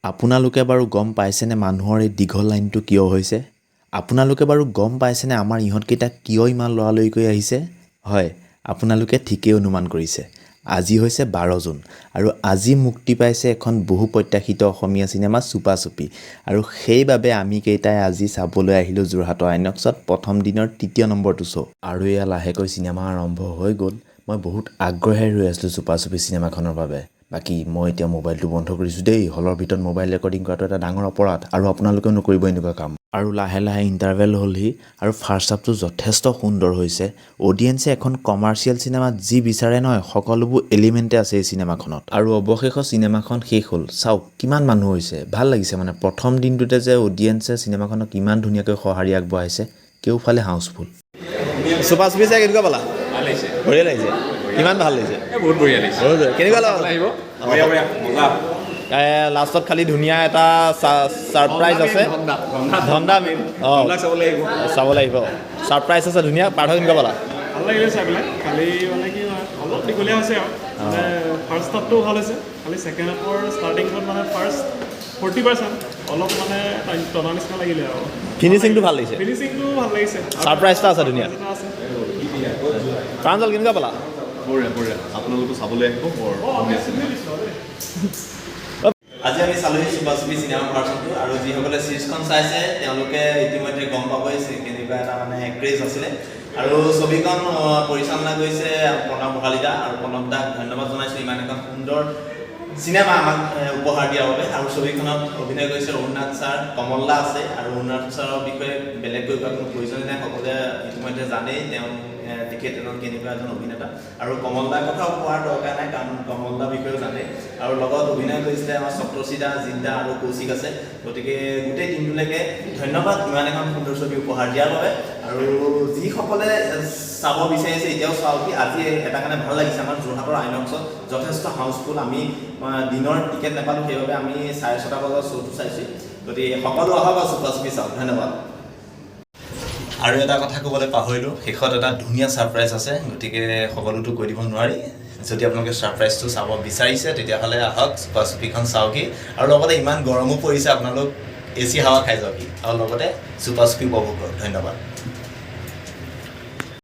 আপোনালোকে বাৰু গম পাইছেনে মানুহৰ এই দীঘল লাইনটো কিয় হৈছে? আপোনালোকে বাৰু গম পাইছেনে আমাৰ ইহঁতকেইটা কিয় ইমান লৰালৰি কৰি আহিছে? হয়, আপোনালোকে ঠিকেই অনুমান কৰিছে। আজি হৈছে 12 জুন আৰু আজি মুক্তি পাইছে এখন বহু প্ৰত্যাশিত অসমীয়া চিনেমা চুপা-চুপি আৰু সেইবাবে আমি কেইটাই আজি চাবলৈ আহিলোঁ যোৰহাটৰ আইনক্সত প্ৰথম দিনৰ ৩য় নম্বৰটো শ্ব'। আৰু এয়া লাহেকৈ চিনেমা আৰম্ভ হৈ গ'ল। মই বহুত আগ্ৰহেৰে ৰৈ আছিলোঁ চুপা-চুপি চিনেমাখনৰ বাবে। বাকী মই এতিয়া মোবাইলটো বন্ধ কৰিছোঁ দেই। হলৰ ভিতৰত মোবাইল ৰেকৰ্ডিং কৰাটো এটা ডাঙৰ অপৰাধ আৰু আপোনালোকেও নকৰিব এনেকুৱা কাম। আৰু লাহে লাহে ইণ্টাৰভেল হ'লহি আৰু ফাৰ্ষ্ট হাফটো যথেষ্ট সুন্দৰ হৈছে। অডিয়েঞ্চে এখন কমাৰ্চিয়েল চিনেমাত যি বিচাৰে নহয় সকলোবোৰ এলিমেণ্টে আছে এই চিনেমাখনত। আৰু অৱশেষত চিনেমাখন শেষ হ'ল। চাওক কিমান মানুহ হৈছে, ভাল লাগিছে মানে প্ৰথম দিনটোতে যে অডিয়েঞ্চে চিনেমাখনক ইমান ধুনীয়াকৈ সঁহাৰি আগবঢ়াইছে, কেওফালে হাউচফুল। চুপা-চুপি চাই কেনেকুৱা পালা? ভাল লাগিছে, বঢ়িয়া লাগিছে। কিমান ভাল লাগিছে? বহুত বঢ়িয়া লাগিছে। কেনেকুৱা লাগিল? আহিব বঢ়িয়া বঢ়িয়া মজা। লাষ্টত খালি ধুনীয়া এটা ছাৰপ্ৰাইজ আছে। ধন্দা চাবলৈ আহিব। ছাৰপ্ৰাইজ আছে ধুনীয়া। পাৰ্থ কেনেকুৱা পালা? ভাল লাগিলে চাই পেলাই। খালি মানে কি অলপ দীঘলীয়া হৈছে আৰু মানে ফাৰ্ষ্ট হাফটো ভাল হৈছে, খালি ছেকেণ্ড হাফৰ ষ্টাৰ্টিঙত মানে ফাৰ্ষ্ট 40% অলপ মানে টনা নিচিনা লাগিলে আৰু ফিনিচিংটো ভাল লাগিছে। ফিনিচিংটো ভাল লাগিছে, ছাৰপ্ৰাইজ এটা আছে ধুনীয়া। আছে। প্ৰাঞ্জল কেনেকুৱা পালা? বঢ়িয়া বঢ়িয়া, আপোনালোকো চাবলৈ আহিব। বৰ আজি আমি চালোহি চুপা-চুপি চিনেমা ভাৰ্চনটো আৰু যিসকলে চিৰিজখন চাইছে তেওঁলোকে ইতিমধ্যে গম পাবই কেনেকুৱা এটা মানে ক্ৰেজ আছিলে। আৰু ছবিখন পৰিচালনা কৰিছে প্ৰণৱ বৰালিদা আৰু প্ৰণৱ দাক ধন্যবাদ জনাইছোঁ ইমান এখন সুন্দৰ চিনেমা আমাক উপহাৰ দিয়াৰ বাবে। আৰু ছবিখনত অভিনয় কৰিছে অৰুণনাথ ছাৰ, কমল দা আছে আৰু অৰুণনাথ ছাৰৰ বিষয়ে বেলেগকৈ কোৱাৰ কোনো প্ৰয়োজন নাই, সকলোৱে ইতিমধ্যে জানেই তেওঁ তেখেত কেনেকুৱা এজন অভিনেতা। আৰু কমল দাৰ কথাও কোৱাৰ দৰকাৰ নাই কাৰণ কমল দাৰ বিষয়েও জানে। আৰু লগত অভিনয় কৰিছিলে আমাৰ সপ্তৰ্ষি দা, জিন্দা আৰু কৌশিক আছে। গতিকে গোটেই টিমটোলৈকে ধন্যবাদ ইমান এখন সুন্দৰ ছবি উপহাৰ দিয়াৰ বাবে। আৰু যিসকলে চাব বিচাৰিছে এতিয়াও চাওক, আজি এটা কাৰণে ভাল লাগিছে আমাৰ যোৰহাটৰ আইনক্সত যথেষ্ট হাউচফুল। আমি দিনৰ টিকেট নাপালোঁ, সেইবাবে আমি 6:30 বজাত শ্ব'টো চাইছোঁ। গতিকে সকলো আহক আৰু চুপা-চুপি চাওক। ধন্যবাদ। আৰু এটা কথা ক'বলৈ পাহৰিলোঁ, শেষত এটা ধুনীয়া ছাৰপ্ৰাইজ আছে, গতিকে সকলোতো কৈ দিব নোৱাৰি। যদি আপোনালোকে ছাৰপ্ৰাইজটো চাব বিচাৰিছে তেতিয়াহ'লে আহক চুপা-চুপিখন চাওকহি। আৰু লগতে ইমান গৰমো পৰিছে, আপোনালোক AC হাৱা খাই যাওকহি আৰু লগতে চুপা-চুপি উপভোগ কৰক। ধন্যবাদ।